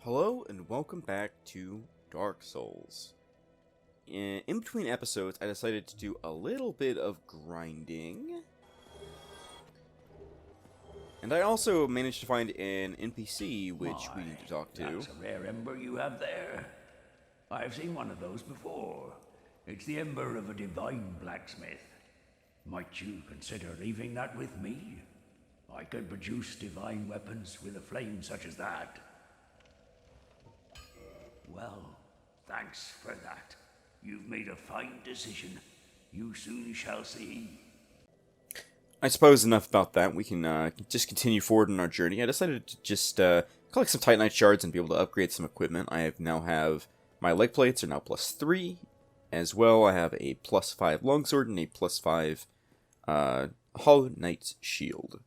Hello and welcome back to Dark Souls. In between episodes, I decided to do a little bit of grinding. And I also managed to find an NPC which we My, need to talk to. that's a rare ember you have there. I've seen one of those before. It's the ember of a divine blacksmith. Might you consider leaving that with me? I can produce divine weapons with a flame such as that. Well, thanks for that. You've made a fine decision. You soon shall see. I suppose enough about that. We can just continue forward on our journey. I decided to just collect some Titanite shards and be able to upgrade some equipment. I now have my leg plates are now +3. As well, I have a +5 longsword and a +5 Hollow Knight's shield.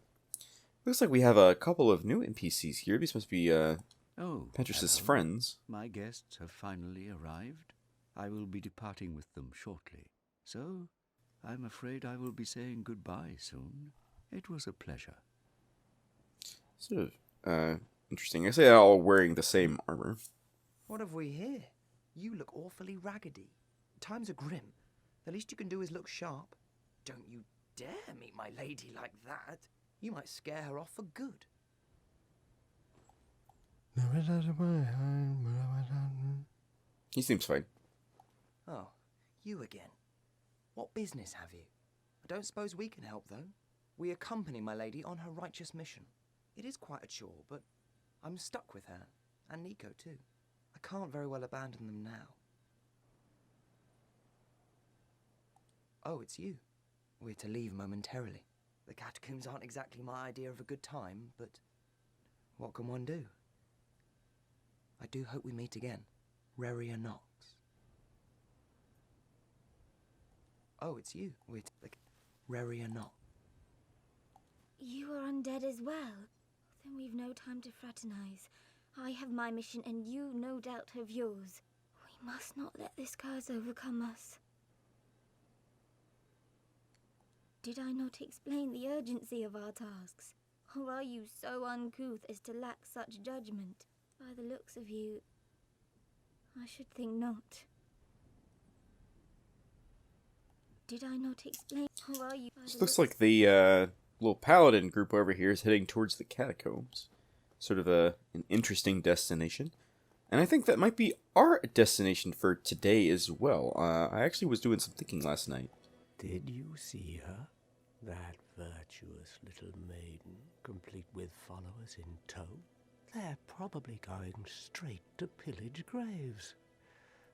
Looks like we have a couple of new NPCs here. These must be Petrus's hello. friends. My guests have finally arrived. I will be departing with them shortly. So, I'm afraid I will be saying goodbye soon. It was a pleasure. Sort of interesting. I say they're all wearing the same armor. What have we here? You look awfully raggedy. Times are grim. The least you can do is look sharp. Don't you dare meet my lady like that. You might scare her off for good. He seems fine. Oh, you again. What business have you? I don't suppose we can help, though. We accompany my lady on her righteous mission. It is quite a chore, but I'm stuck with her, and Nico too. I can't very well abandon them now. Oh, it's you. We're to leave momentarily. The catacombs aren't exactly my idea of a good time, but what can one do? I do hope we meet again. Reria Nox. Oh, it's you. We're Reria Nox. You are undead as well. Then we've no time to fraternize. I have my mission and you no doubt have yours. We must not let this curse overcome us. Did I not explain the urgency of our tasks? Or are you so uncouth as to lack such judgment? By the looks of you, I should think not. Did I not explain? Or are you? This looks like the little paladin group over here is heading towards the catacombs. Sort of an interesting destination. And I think that might be our destination for today as well. I actually was doing some thinking last night. Did you see her? That virtuous little maiden, complete with followers in tow? They're probably going straight to pillage graves.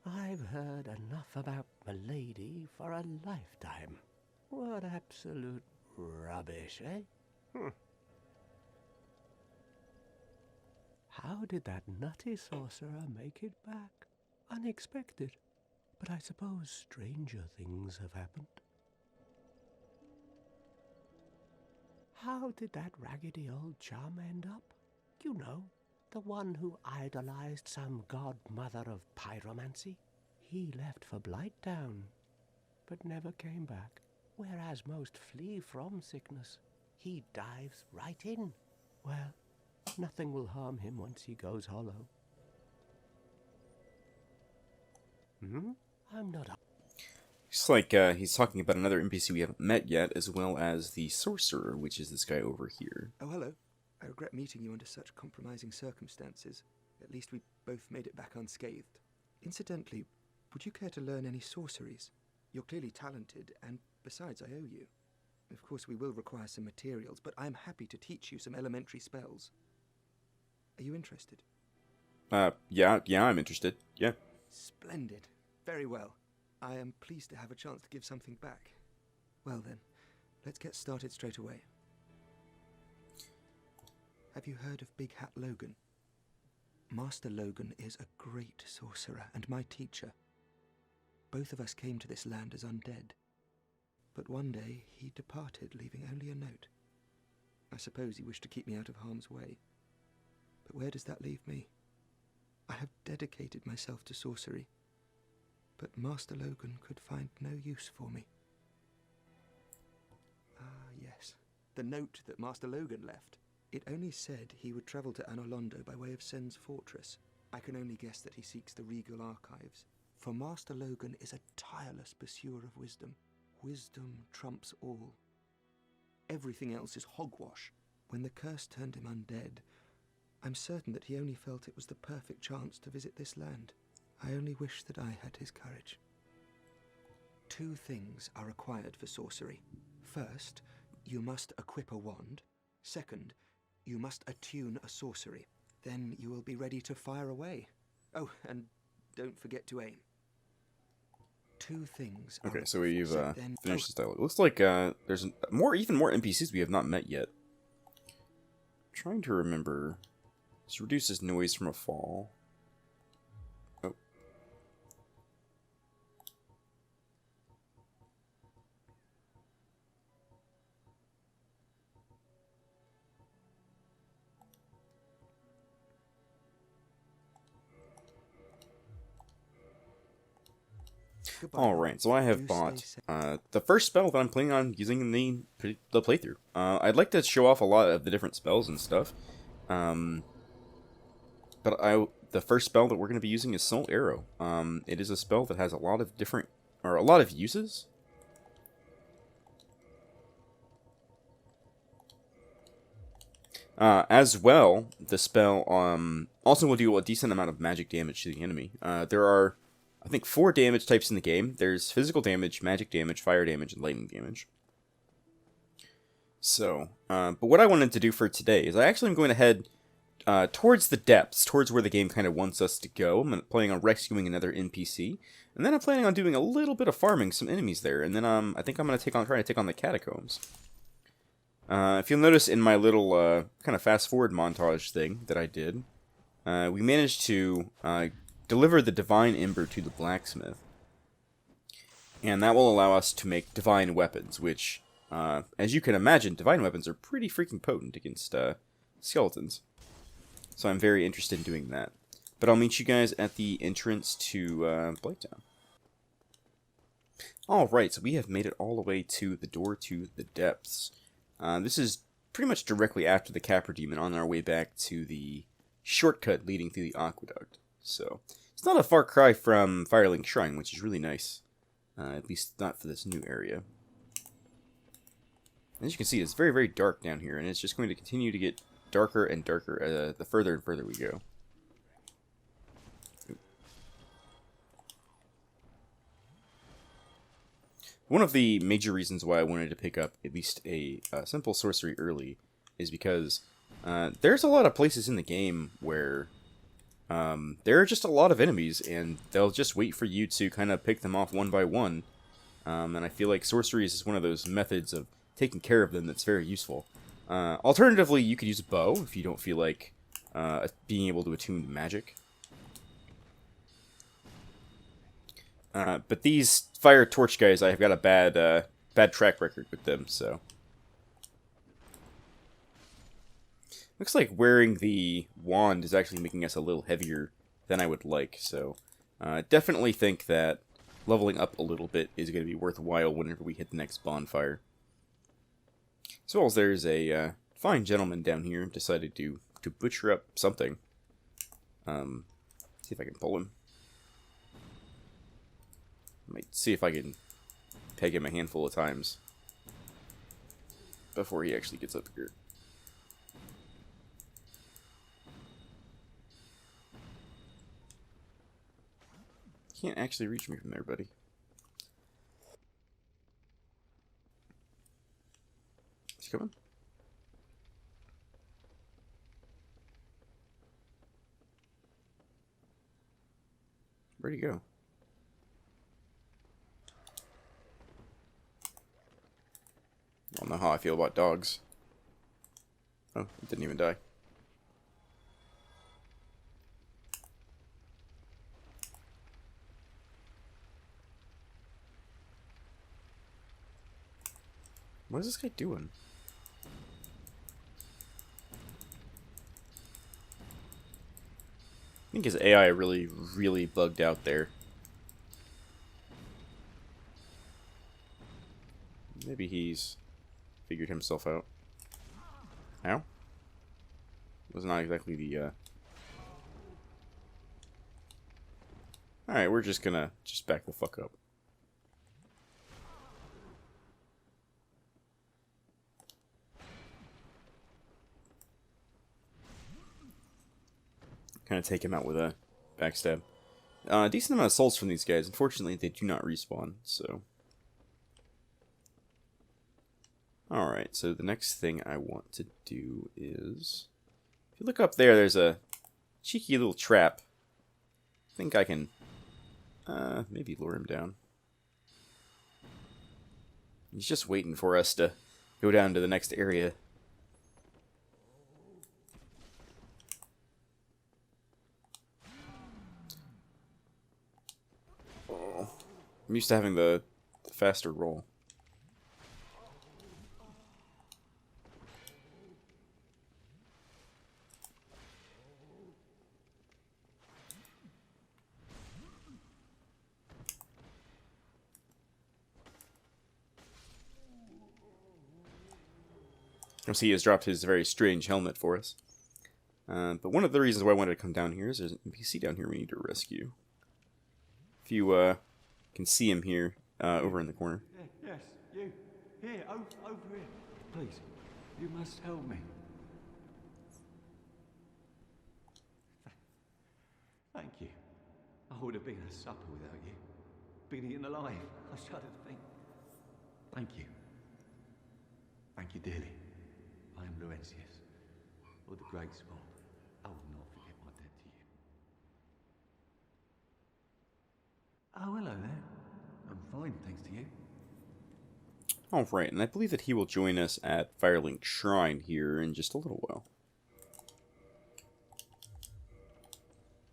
I've heard enough about Milady for a lifetime. What absolute rubbish, eh? How did that nutty sorcerer make it back? Unexpected. But I suppose stranger things have happened. How did that raggedy old chum end up? You know, the one who idolized some godmother of pyromancy. He left for Blighttown, but never came back. Whereas most flee from sickness, he dives right in. Well, nothing will harm him once he goes hollow. I'm not up. Looks like he's talking about another NPC we haven't met yet, as well as the sorcerer, which is this guy over here. Oh, hello. I regret meeting you under such compromising circumstances. At least we both made it back unscathed. Incidentally, would you care to learn any sorceries? You're clearly talented, and besides, I owe you. Of course, we will require some materials, but I'm happy to teach you some elementary spells. Are you interested? Yeah, I'm interested. Yeah. Splendid. Very well. I am pleased to have a chance to give something back. Well then, let's get started straight away. Have you heard of Big Hat Logan? Master Logan is a great sorcerer and my teacher. Both of us came to this land as undead. But one day he departed, leaving only a note. I suppose he wished to keep me out of harm's way. But where does that leave me? I have dedicated myself to sorcery, but Master Logan could find no use for me. Ah, yes. The note that Master Logan left. It only said he would travel to Anolondo by way of Sen's fortress. I can only guess that he seeks the regal archives, for Master Logan is a tireless pursuer of wisdom. Wisdom trumps all. Everything else is hogwash. When the curse turned him undead, I'm certain that he only felt it was the perfect chance to visit this land. I only wish that I had his courage. 2 things are required for sorcery. First, you must equip a wand. Second, you must attune a sorcery. Then you will be ready to fire away. Oh, and don't forget to aim. 2 things. Okay, so we've then finished this dialogue. It looks like there's even more NPCs we have not met yet. Trying to remember. This reduces noise from a fall. Oh. Alright, so I have bought the first spell that I'm planning on using in the playthrough. I'd like to show off a lot of the different spells and stuff. But the first spell that we're going to be using is Soul Arrow. It is a spell that has a lot of uses. As well, the spell also will do a decent amount of magic damage to the enemy. There are, I think, 4 damage types in the game. There's physical damage, magic damage, fire damage, and lightning damage. So, but what I wanted to do for today is I actually am going to head towards the depths, towards where the game kind of wants us to go. I'm planning on rescuing another NPC, and then I'm planning on doing a little bit of farming some enemies there, and then I think I'm going to try to take on the catacombs. If you'll notice in my little kind of fast forward montage thing that I did, we managed to deliver the Divine Ember to the blacksmith, and that will allow us to make divine weapons, which, as you can imagine, divine weapons are pretty freaking potent against skeletons. So I'm very interested in doing that. But I'll meet you guys at the entrance to Blighttown. Alright, so we have made it all the way to the door to the depths. This is pretty much directly after the Capra Demon, on our way back to the shortcut leading through the aqueduct. So, it's not a far cry from Firelink Shrine, which is really nice. At least not for this new area. As you can see, it's very, very dark down here, and it's just going to continue to get darker and darker the further and further we go. One of the major reasons why I wanted to pick up at least a simple sorcery early is because there's a lot of places in the game where there are just a lot of enemies, and they'll just wait for you to kind of pick them off one by one. And I feel like sorcery is one of those methods of taking care of them that's very useful. Alternatively, you could use a bow if you don't feel like being able to attune magic. But these fire torch guys, I've got a bad track record with them, so. Looks like wearing the wand is actually making us a little heavier than I would like, so definitely think that leveling up a little bit is going to be worthwhile whenever we hit the next bonfire. As well as there's a fine gentleman down here decided to butcher up something. See if I can pull him. Might see if I can peg him a handful of times before he actually gets up here. Can't actually reach me from there, buddy. Is he coming? Where'd he go? I don't know how I feel about dogs. Oh, it didn't even die. What is this guy doing? I think his AI really, really bugged out there. Maybe he's figured himself out. How? Was not exactly the Alright, we're just gonna back the fuck up. Kind of take him out with a backstab. Decent amount of souls from these guys. Unfortunately, they do not respawn, so... Alright, so the next thing I want to do is... If you look up there, there's a cheeky little trap. I think I can... maybe lure him down. He's just waiting for us to go down to the next area. Oh, I'm used to having the faster roll. You'll see he has dropped his very strange helmet for us. But one of the reasons why I wanted to come down here is there's an NPC down here we need to rescue. If you can see him here, over in the corner. Yes, you. Here, over here. Please, you must help me. Thank you. I would have been at supper without you. Been eaten alive, I shudder to think. Thank you. Thank you dearly. I am Laurentius, or the Great Swamp. I will not forget my debt to you. Oh, hello there. I'm fine, thanks to you. Alright, and I believe that he will join us at Firelink Shrine here in just a little while.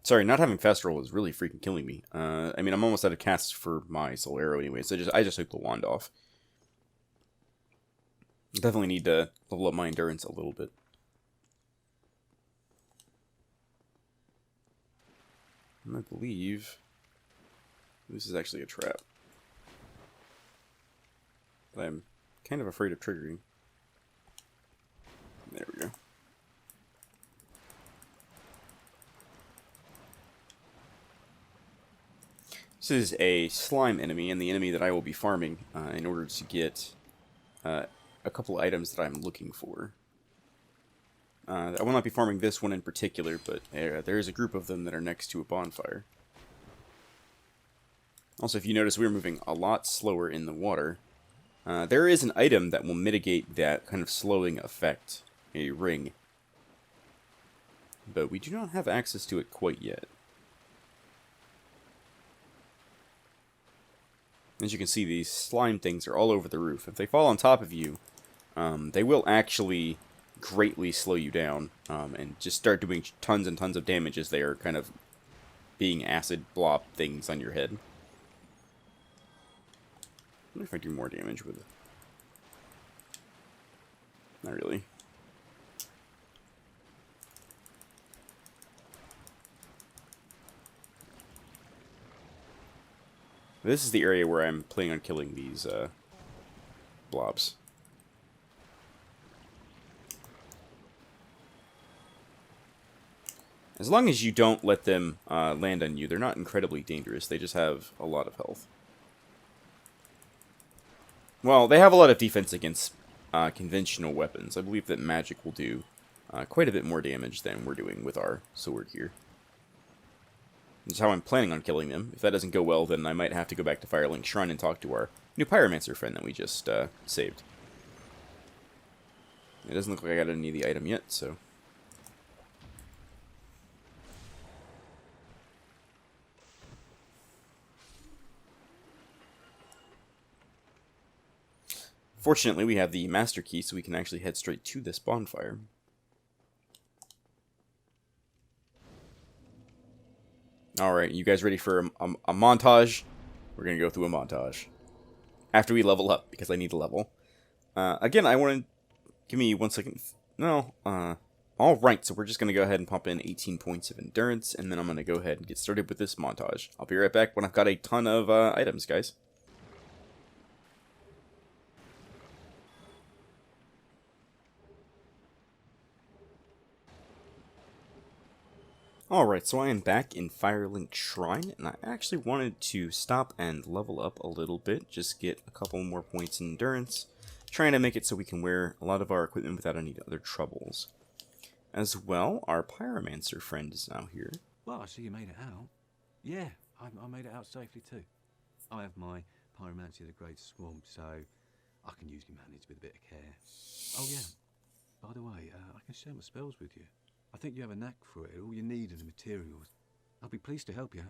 Sorry, not having fast roll is really freaking killing me. I mean, I'm almost out of casts for my soul arrow anyway, so I just took the wand off. Definitely need to level up my endurance a little bit. And I believe this is actually a trap that I'm kind of afraid of triggering. There we go. This is a slime enemy, and the enemy that I will be farming in order to get a couple items that I'm looking for. I will not be farming this one in particular, but there is a group of them that are next to a bonfire. Also, if you notice, we're moving a lot slower in the water. There is an item that will mitigate that kind of slowing effect, a ring. But we do not have access to it quite yet. As you can see, these slime things are all over the roof. If they fall on top of you, they will actually greatly slow you down and just start doing tons and tons of damage as they are kind of being acid blob things on your head. I wonder if I do more damage with it. Not really. This is the area where I'm planning on killing these blobs. As long as you don't let them land on you, they're not incredibly dangerous. They just have a lot of health. Well, they have a lot of defense against conventional weapons. I believe that magic will do quite a bit more damage than we're doing with our sword here. That's how I'm planning on killing them. If that doesn't go well, then I might have to go back to Firelink Shrine and talk to our new Pyromancer friend that we just saved. It doesn't look like I got any of the item yet, so... Fortunately, we have the master key, so we can actually head straight to this bonfire. Alright, you guys ready for a montage? We're going to go through a montage. After we level up, because I need to level. Again, I want to... Give me 1 second. No, alright, so we're just going to go ahead and pump in 18 points of endurance, and then I'm going to go ahead and get started with this montage. I'll be right back when I've got a ton of items, guys. Alright, so I am back in Firelink Shrine, and I actually wanted to stop and level up a little bit, just get a couple more points in endurance, trying to make it so we can wear a lot of our equipment without any other troubles. As well, our Pyromancer friend is now here. Well, I see you made it out. Yeah, I made it out safely too. I have my Pyromancy of the Great Swamp, so I can usually manage with a bit of care. Oh yeah, by the way, I can share my spells with you. I think you have a knack for it. All you need are the materials. I'll be pleased to help you.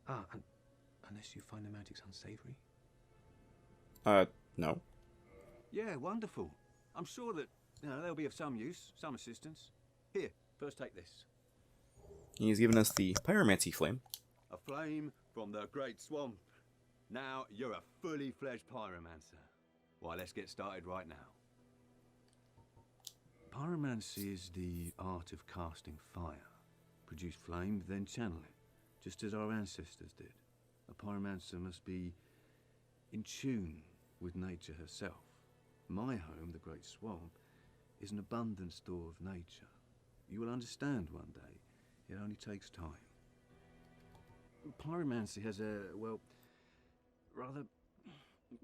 Unless you find the magic's unsavory. No. Yeah, wonderful. I'm sure that they'll be of some use, some assistance. Here, first take this. He's given us the Pyromancy Flame. A flame from the Great Swamp. Now you're a fully fledged pyromancer. Why, let's get started right now. Pyromancy is the art of casting fire. Produce flame, then channel it, just as our ancestors did. A pyromancer must be in tune with nature herself. My home, the Great Swamp, is an abundant store of nature. You will understand one day. It only takes time. Pyromancy has a, well, rather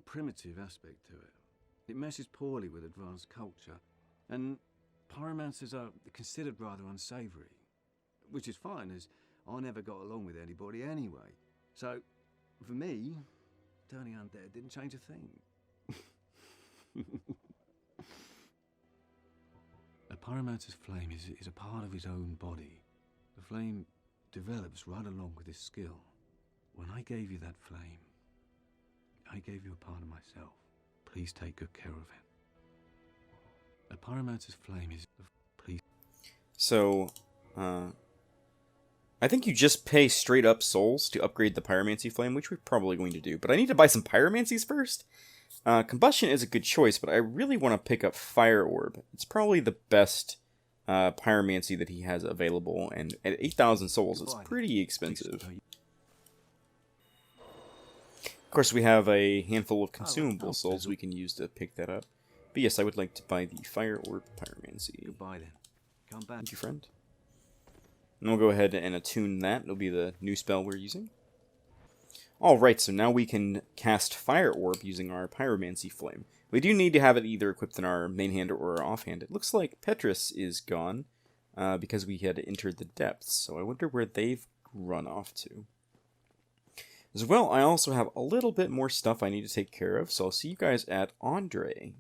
primitive aspect to it. It meshes poorly with advanced culture, and pyromancers are considered rather unsavory, which is fine, as I never got along with anybody anyway. So, for me, turning undead didn't change a thing. A pyromancer's flame is a part of his own body. The flame develops right along with his skill. When I gave you that flame, I gave you a part of myself. Please take good care of it. A pyromancer's flame is... Please... So, I think you just pay straight up souls to upgrade the Pyromancy Flame, which we're probably going to do. But I need to buy some Pyromancies first. Combustion is a good choice, but I really want to pick up Fire Orb. It's probably the best Pyromancy that he has available, and at 8,000 souls, it's pretty expensive. Of course, we have a handful of consumable souls we can use to pick that up. But yes, I would like to buy the Fire Orb Pyromancy. Goodbye then. Come back. Thank you, friend. And we'll go ahead and attune that. It'll be the new spell we're using. Alright, so now we can cast Fire Orb using our Pyromancy Flame. We do need to have it either equipped in our main hand or our offhand. It looks like Petrus is gone because we had entered the depths, so I wonder where they've run off to. As well, I also have a little bit more stuff I need to take care of, so I'll see you guys at Andre.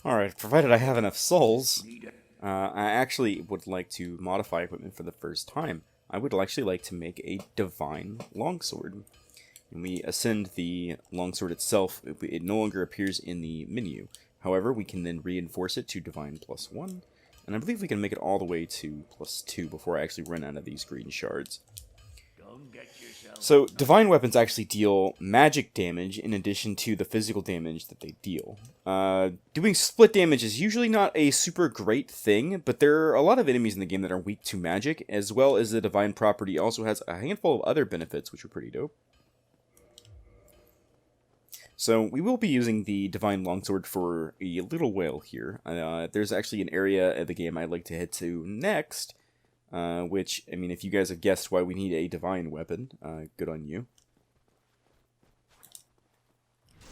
Alright, provided I have enough souls, I actually would like to modify equipment for the first time. I would actually like to make a Divine Longsword. When we ascend the longsword itself, it no longer appears in the menu. However, we can then reinforce it to Divine +1, and I believe we can make it all the way to +2 before I actually run out of these green shards. So, Divine Weapons actually deal magic damage in addition to the physical damage that they deal. Doing split damage is usually not a super great thing, but there are a lot of enemies in the game that are weak to magic, as well as the Divine property also has a handful of other benefits, which are pretty dope. So, we will be using the Divine Longsword for a little while here. There's actually an area of the game I'd like to head to next, which, I mean, if you guys have guessed why we need a Divine Weapon, good on you.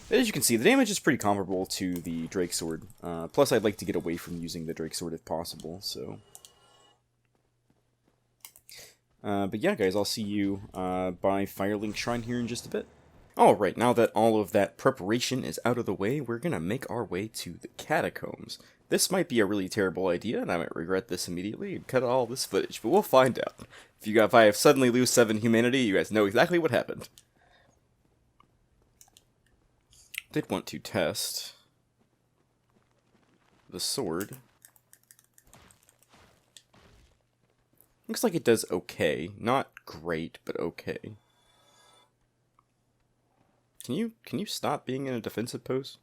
As you can see, the damage is pretty comparable to the Drake Sword. Plus, I'd like to get away from using the Drake Sword if possible, so... but yeah, guys, I'll see you by Firelink Shrine here in just a bit. Alright, now that all of that preparation is out of the way, we're gonna make our way to the Catacombs. This might be a really terrible idea, and I might regret this immediately and cut all this footage, but we'll find out. If I suddenly lose 7 humanity, you guys know exactly what happened. Did want to test the sword. Looks like it does okay. Not great, but okay. Can you stop being in a defensive pose?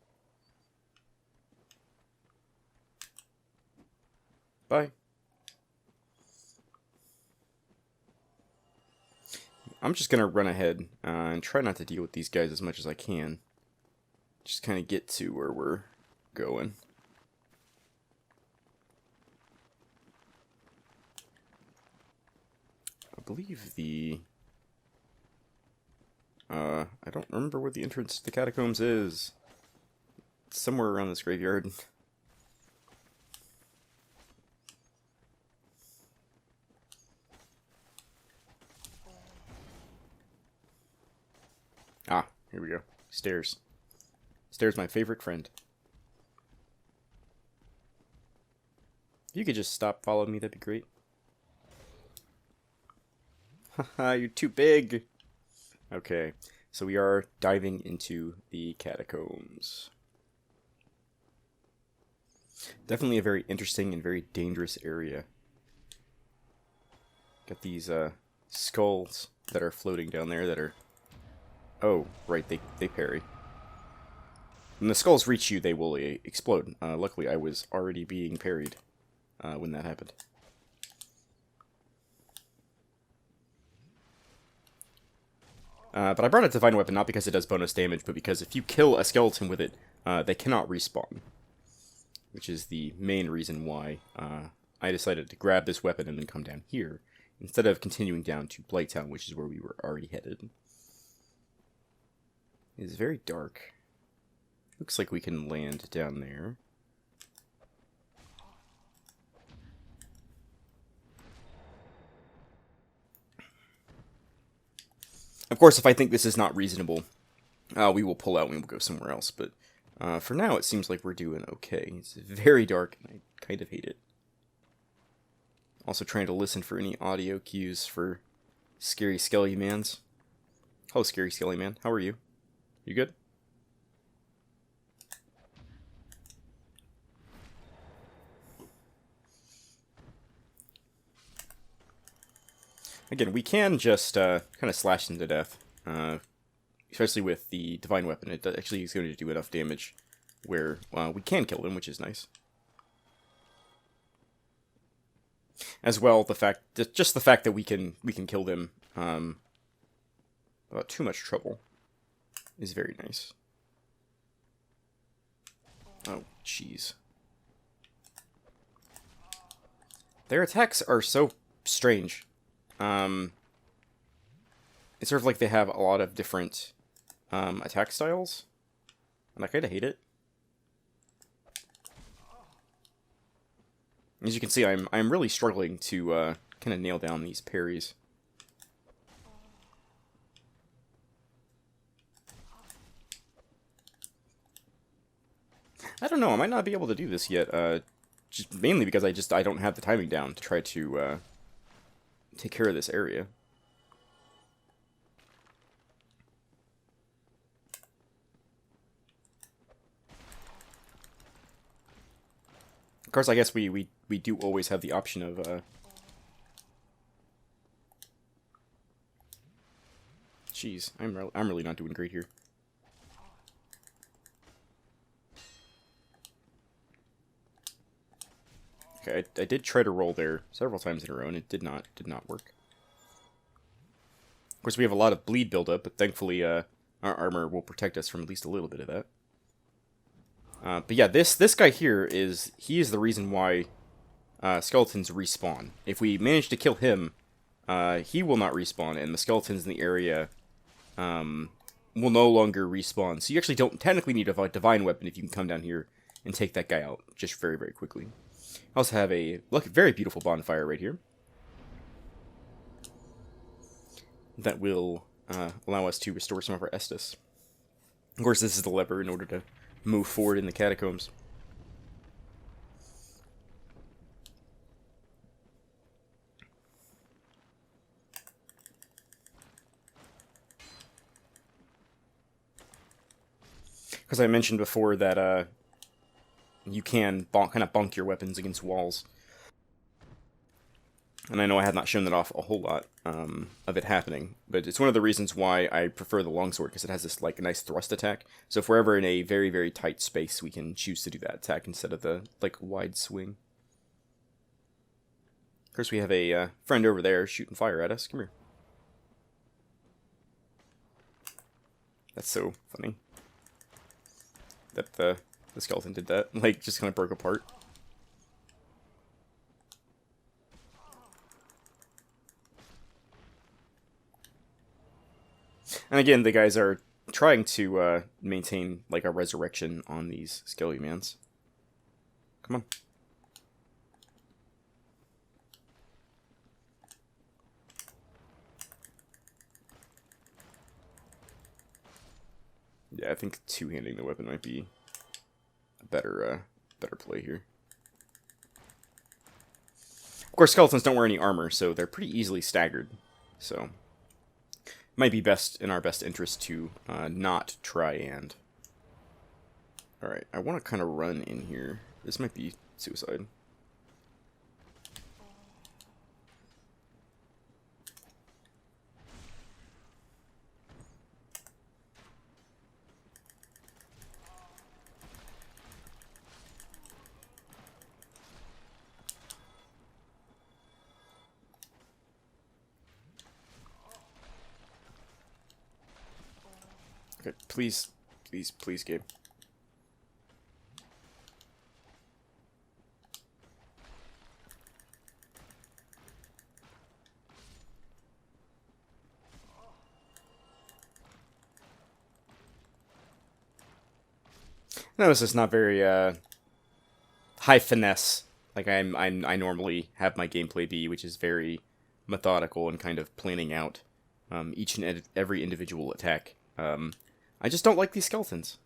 Bye. I'm just gonna run ahead and try not to deal with these guys as much as I can. Just kind of get to where we're going. believe the... I don't remember where the entrance to the catacombs is. It's somewhere around this graveyard. Ah, here we go. Stairs. Stairs, my favorite friend. If you could just stop following me, that'd be great. Haha, you're too big! Okay, so we are diving into the catacombs. Definitely a very interesting and very dangerous area. Got these skulls that are floating down there that are... Oh, right, they parry. When the skulls reach you, they will explode. Luckily, I was already being parried when that happened. But I brought a Divine Weapon not because it does bonus damage, but because if you kill a skeleton with it, they cannot respawn. Which is the main reason why I decided to grab this weapon and then come down here, instead of continuing down to Blighttown, which is where we were already headed. It is very dark. Looks like we can land down there. Of course, if I think this is not reasonable, we will pull out and we'll go somewhere else, but for now it seems like we're doing okay. It's very dark and I kind of hate it. Also trying to listen for any audio cues for Scary Skelly Mans. Hello, Scary Skelly Man. How are you? You good? Again, we can just kind of slash them to death, especially with the Divine Weapon. It actually is going to do enough damage where we can kill them, which is nice. As well, just the fact that we can kill them without too much trouble is very nice. Oh, jeez. Their attacks are so strange. It's sort of like they have a lot of different attack styles, and I kind of hate it. As you can see, I'm really struggling to kind of nail down these parries. I don't know, I might not be able to do this yet, just mainly because I don't have the timing down to try to take care of this area. Of course, I guess we do always have the option of Jeez, I'm really not doing great here. Okay, I did try to roll there several times in a row, and it did not work. Of course, we have a lot of bleed buildup, but thankfully, our armor will protect us from at least a little bit of that. But yeah, this guy here is the reason why skeletons respawn. If we manage to kill him, he will not respawn, and the skeletons in the area will no longer respawn. So you actually don't technically need a Divine Weapon if you can come down here and take that guy out just very, very quickly. I also have a very beautiful bonfire right here that will allow us to restore some of our Estus. Of course, this is the lever in order to move forward in the catacombs. Because I mentioned before that you can kind of bonk your weapons against walls. And I know I have not shown that off a whole lot of it happening, but it's one of the reasons why I prefer the longsword, because it has this like a nice thrust attack. So if we're ever in a very, very tight space, we can choose to do that attack instead of the like wide swing. Of course, we have a friend over there shooting fire at us. Come here. That's so funny that the skeleton did that. Like, just kind of broke apart. And again, the guys are trying to maintain like a resurrection on these Skelly-mans. Come on. Yeah, I think two-handing the weapon might be a better play here. Of course, skeletons don't wear any armor, so they're pretty easily staggered. So, it might be in our best interest to not try and. All right, I want to kind of run in here. This might be suicide. Okay, please, please, please, Gabe. No, this is not very high finesse. Like I normally have my gameplay be, which is very methodical and kind of planning out each and every individual attack. I just don't like these skeletons.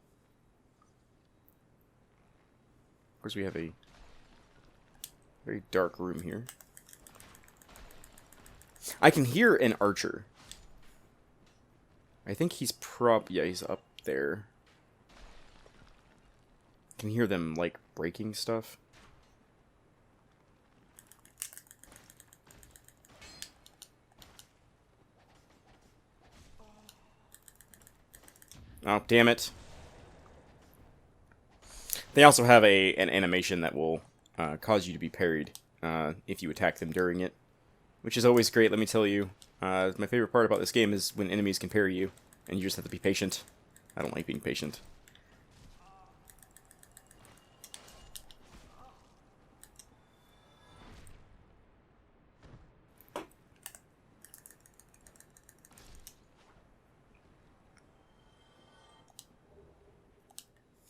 Of course, we have a very dark room here. I can hear an archer. I think he's yeah, he's up there. I can hear them, like, breaking stuff. Oh, damn it. They also have an animation that will cause you to be parried if you attack them during it, which is always great, let me tell you. My favorite part about this game is when enemies can parry you, and you just have to be patient. I don't like being patient.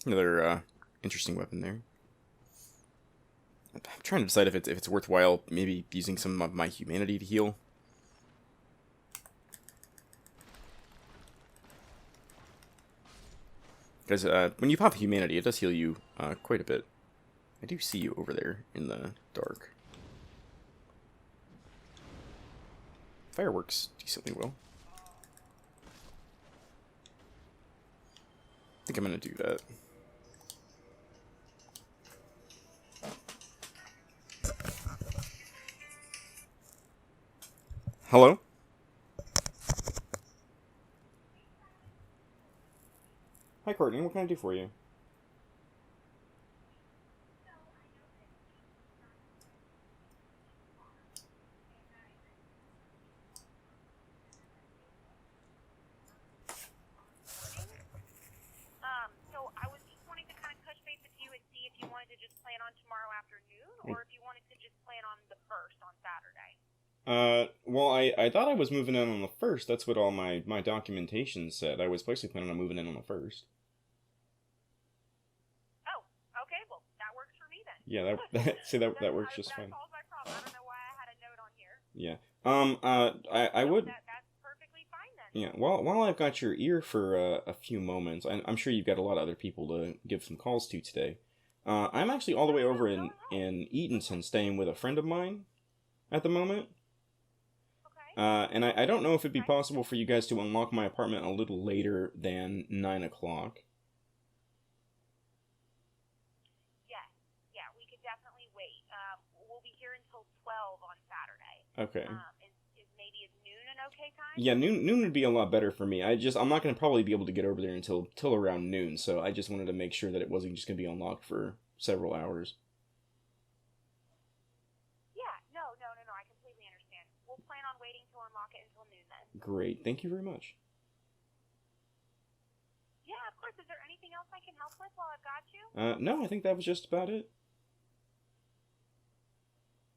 Another interesting weapon there. I'm trying to decide if it's worthwhile maybe using some of my humanity to heal. Because when you pop humanity, it does heal you quite a bit. I do see you over there in the dark. Fire works decently well. I think I'm going to do that. Hello? Hi, Courtney. What can I do for you? So I was just wanting to kind of touch base with you and see if you wanted to just plan on tomorrow afternoon, or if you wanted to just plan on the 1st on Saturday. Well, I thought I was moving in on the 1st. That's what all my documentation said. I was basically planning on moving in on the 1st. Oh, okay. Well, that works for me then. Yeah, that works just fine. That solves my problem. I don't know why I had a note on here. Yeah. I would. That's perfectly fine then. Yeah. While I've got your ear for a few moments, I'm sure you've got a lot of other people to give some calls to today. I'm actually all the way over in Eatonton, staying with a friend of mine at the moment. And I don't know if it'd be possible for you guys to unlock my apartment a little later than 9 o'clock. Yeah, we could definitely wait. We'll be here until 12 on Saturday. Okay. Is maybe noon an okay time? Yeah, noon would be a lot better for me. I'm not going to probably be able to get over there until around noon, so I just wanted to make sure that it wasn't just going to be unlocked for several hours. I completely understand. We'll plan on waiting to unlock it until noon then. Great. Thank you very much. Yeah, of course. Is there anything else I can help with while I've got you? No, I think that was just about it.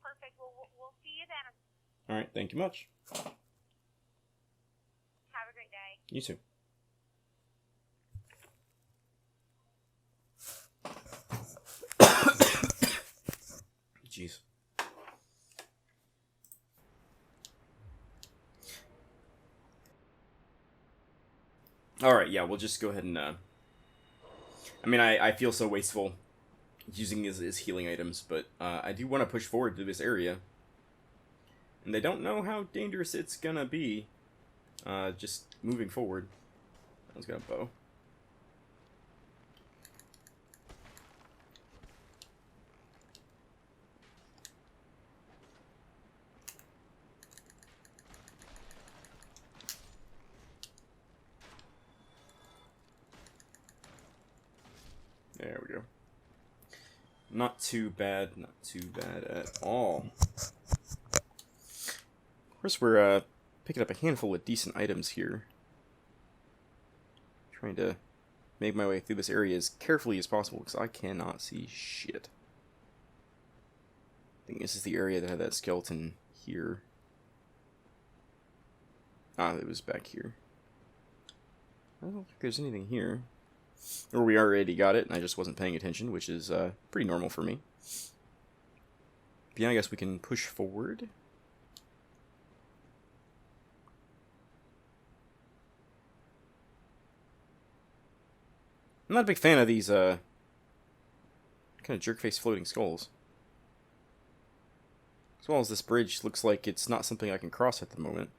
Perfect. Well, we'll see you then. All right. Thank you much. Have a great day. You too. Jeez. Alright, yeah, we'll just go ahead and, I mean, I feel so wasteful using these as healing items, but I do want to push forward to this area. And I don't know how dangerous it's gonna be, just moving forward. I was got a bow. There we go. Not too bad, not too bad at all. Of course, we're picking up a handful of decent items here. Trying to make my way through this area as carefully as possible because I cannot see shit. I think this is the area that had that skeleton here. Ah, it was back here. I don't think there's anything here. Or we already got it, and I just wasn't paying attention, which is pretty normal for me. But yeah, I guess we can push forward. I'm not a big fan of these kind of jerk-face floating skulls. As well as this bridge looks like it's not something I can cross at the moment.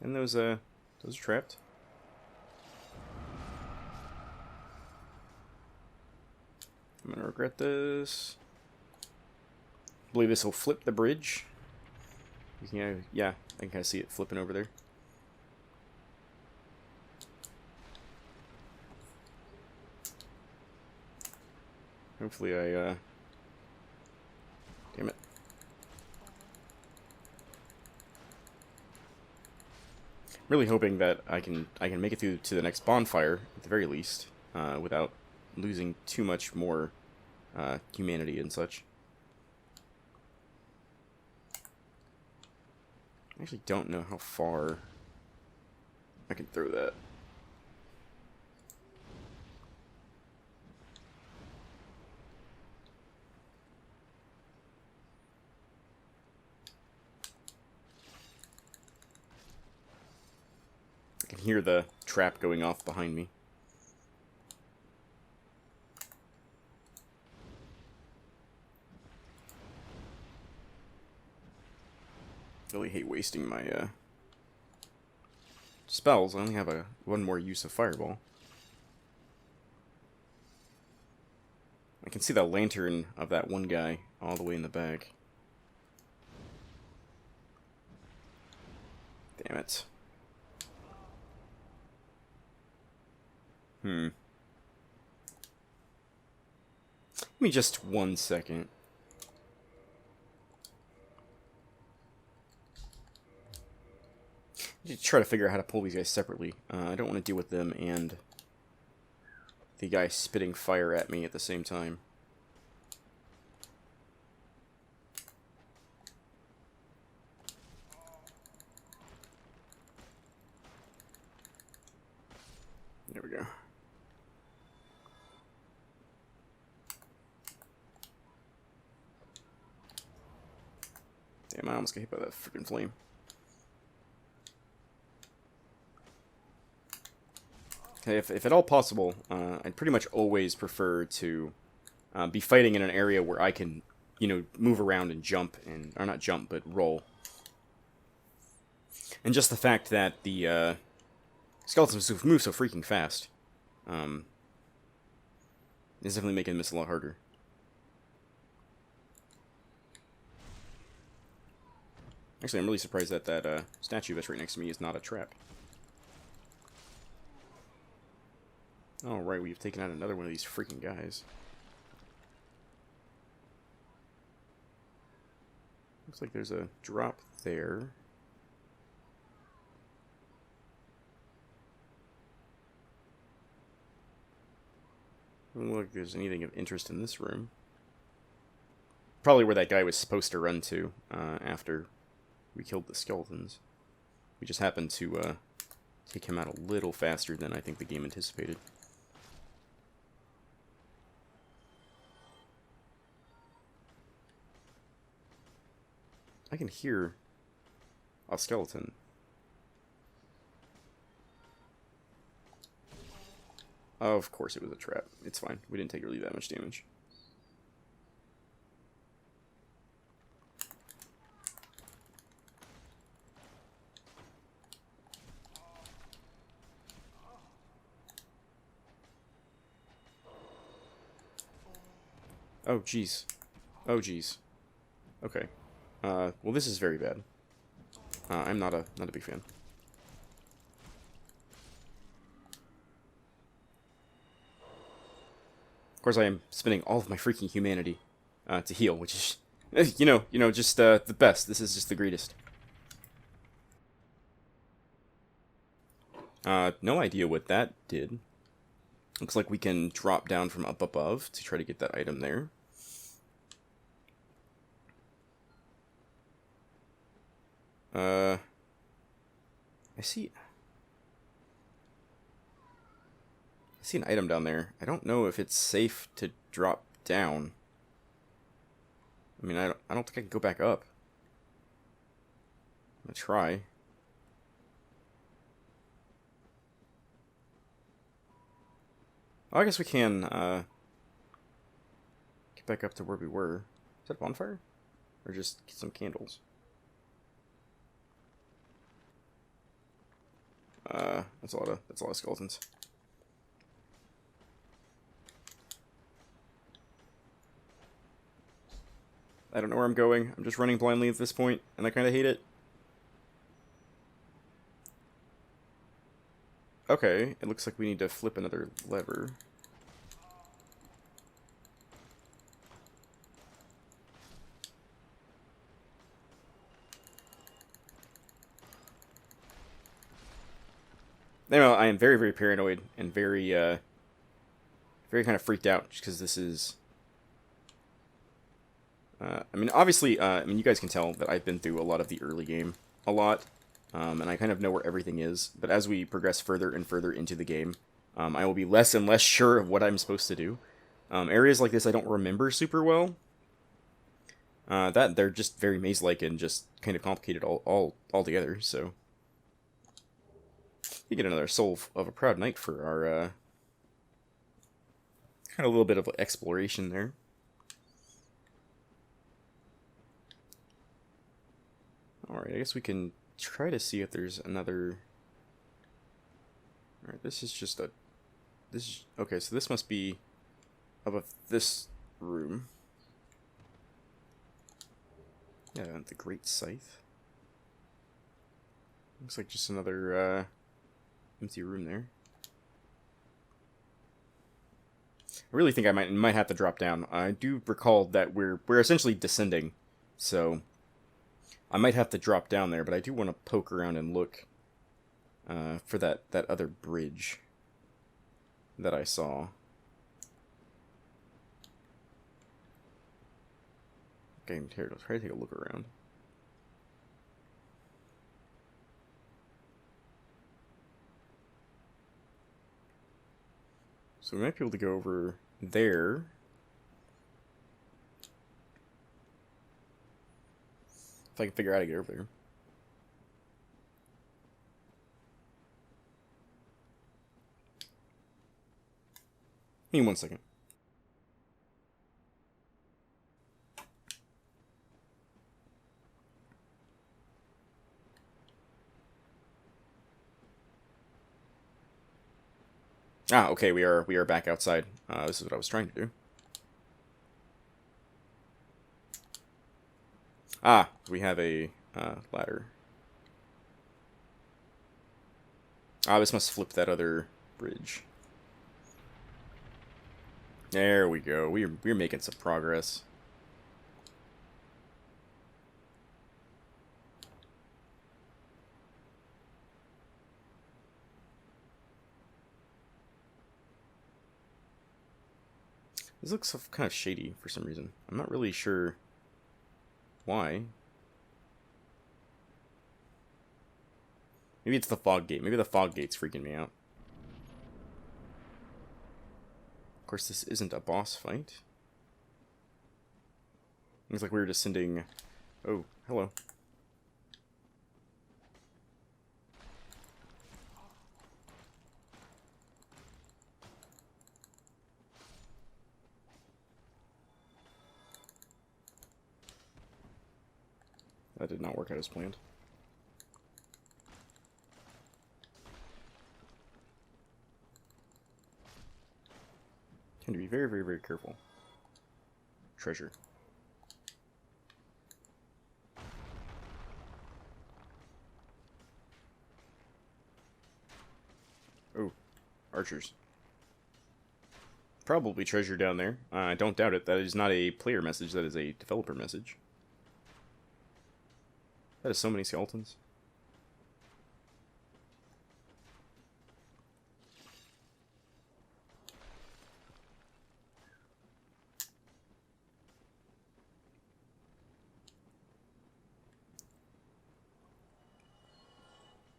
And those are trapped. I'm gonna regret this. I believe this will flip the bridge. Yeah, I can kind of see it flipping over there. Hopefully damn it. Really hoping that I can make it through to the next bonfire at the very least, without losing too much more humanity and such. I actually don't know how far I can throw that. I can hear the trap going off behind me. Really hate wasting my spells. I only have one more use of fireball. I can see the lantern of that one guy all the way in the back. Damn it. Give me just 1 second. I need to try to figure out how to pull these guys separately. I don't want to deal with them and the guy spitting fire at me at the same time. There we go. Damn, I almost got hit by that freaking flame. Okay, if at all possible, I'd pretty much always prefer to be fighting in an area where I can, you know, move around and jump, or not jump, but roll. And just the fact that the skeletons move so freaking fast is definitely making this a lot harder. Actually, I'm really surprised that that statue that's right next to me is not a trap. Alright, we've taken out another one of these freaking guys. Looks like there's a drop there. Doesn't look like there's anything of interest in this room. Probably where that guy was supposed to run to after we killed the skeletons. We just happened to take him out a little faster than I think the game anticipated. I can hear a skeleton. Of course it was a trap. It's fine. We didn't take really that much damage. Oh, jeez. Oh, jeez. Okay. Well, this is very bad. I'm not a big fan. Of course, I am spending all of my freaking humanity to heal, which is, just the best. This is just the greatest. No idea what that did. Looks like we can drop down from up above to try to get that item there. I see an item down there. I don't know if it's safe to drop down. I mean, I don't think I can go back up. I'm gonna try. Oh, I guess we can get back up to where we were. Is that a bonfire? Or just get some candles? That's a lot of skeletons. I don't know where I'm going. I'm just running blindly at this point, and I kind of hate it. Okay, it looks like we need to flip another lever. You know, I am very, very paranoid and very kind of freaked out just because this is... I mean, obviously, you guys can tell that I've been through a lot of the early game. A lot. And I kind of know where everything is. But as we progress further and further into the game, I will be less and less sure of what I'm supposed to do. Areas like this I don't remember super well. They're just very maze-like and just kind of complicated all together, so... You get another Soul of a Proud Knight for our, kind of a little bit of exploration there. Alright, I guess we can try to see if there's another... Alright, this is just a... Okay, so this must be above this room. Yeah, the Great Scythe. Looks like just another, empty room there. I really think I might have to drop down. I do recall that we're essentially descending, so I might have to drop down there. But I do want to poke around and look for that other bridge that I saw. Okay, here, let's try to take a look around. So we might be able to go over there. If I can figure out how to get over there. Give me 1 second. Ah, okay, we are back outside. This is what I was trying to do. Ah, we have a ladder. Ah, this must flip that other bridge. There we go. We're making some progress. This looks kind of shady for some reason. I'm not really sure why. Maybe it's the fog gate. Maybe the fog gate's freaking me out. Of course, this isn't a boss fight. Looks like we were descending... Oh, hello. That did not work out as planned. Tend to be very, very, very careful. Treasure. Oh, archers. Probably treasure down there. I don't doubt it. That is not a player message, that is a developer message. That is so many skeletons.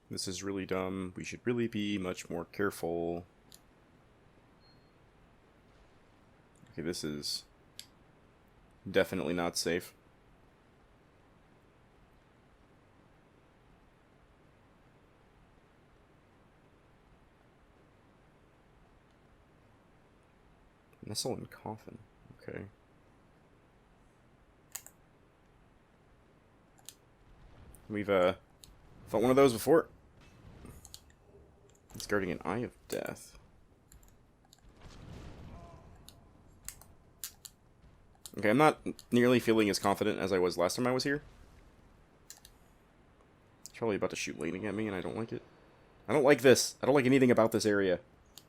This is really dumb. We should really be much more careful. Okay, this is definitely not safe. Nestle and coffin. Okay. We've fought one of those before. It's guarding an Eye of Death. Okay, I'm not nearly feeling as confident as I was last time I was here. It's probably about to shoot lightning at me, and I don't like it. I don't like this. I don't like anything about this area.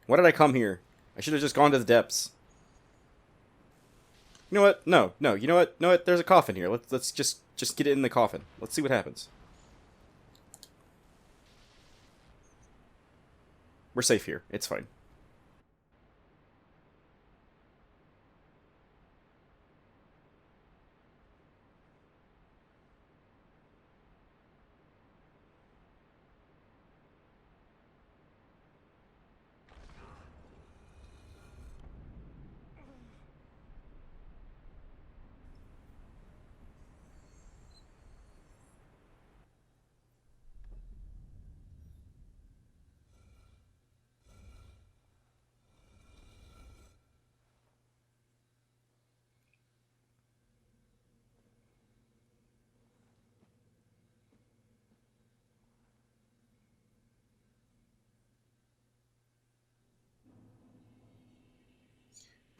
Why did I come here? I should have just gone to the depths. You know what? No. You know what? No, there's a coffin here. Let's just get it in the coffin. Let's see what happens. We're safe here. It's fine.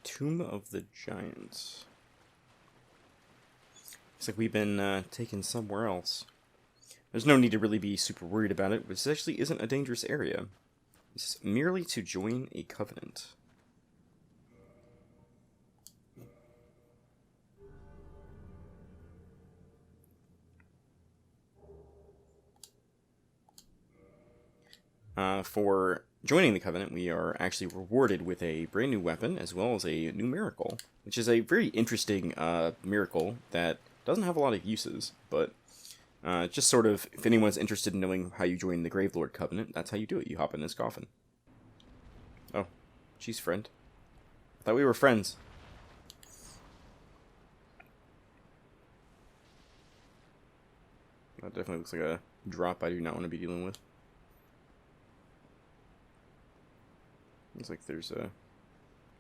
Tomb of the Giants. Looks like we've been taken somewhere else. There's no need to really be super worried about it, but this actually isn't a dangerous area. This is merely to join a covenant. For joining the Covenant, we are actually rewarded with a brand new weapon, as well as a new miracle, which is a very interesting miracle that doesn't have a lot of uses, but just sort of, if anyone's interested in knowing how you join the Gravelord Covenant, that's how you do it. You hop in this coffin. Oh, geez, friend. I thought we were friends. That definitely looks like a drop I do not want to be dealing with. Looks like there's a...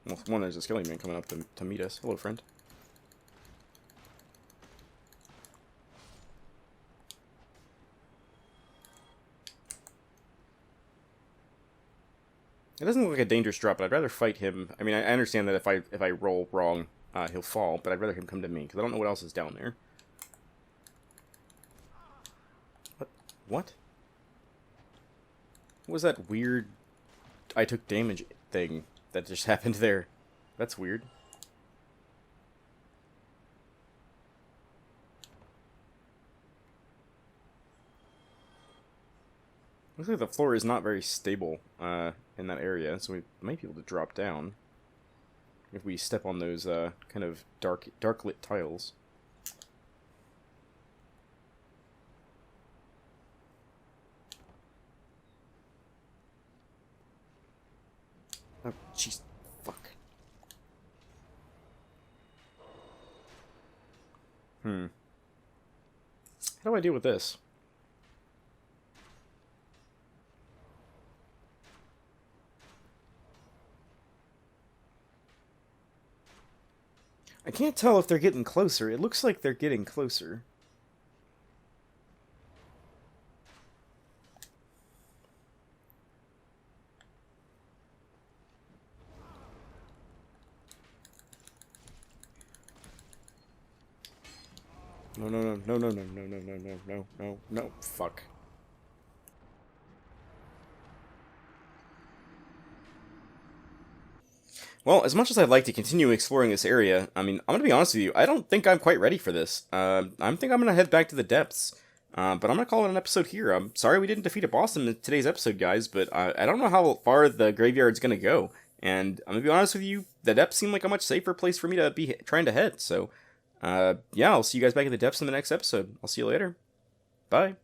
Well, one, there's a skeleton man coming up to meet us. Hello, friend. It doesn't look like a dangerous drop, but I'd rather fight him. I mean, I understand that if I roll wrong, he'll fall, but I'd rather him come to me, because I don't know what else is down there. What? What was that weird... I took damage thing that just happened there? That's weird. Looks like the floor is not very stable in that area, so we might be able to drop down if we step on those kind of dark lit tiles. Oh, jeez. Fuck. How do I deal with this? I can't tell if they're getting closer. It looks like they're getting closer. No, no, no, no, no, no, no, no, no, no, no, no, no, fuck. Well, as much as I'd like to continue exploring this area, I mean, I'm gonna be honest with you, I don't think I'm quite ready for this. I think I'm gonna head back to the depths. But I'm gonna call it an episode here. I'm sorry we didn't defeat a boss in today's episode, guys, but I don't know how far the graveyard's gonna go. And I'm gonna be honest with you, the depths seem like a much safer place for me to be trying to head. So, yeah, I'll see you guys back at the depths in the next episode. I'll see you later. Bye.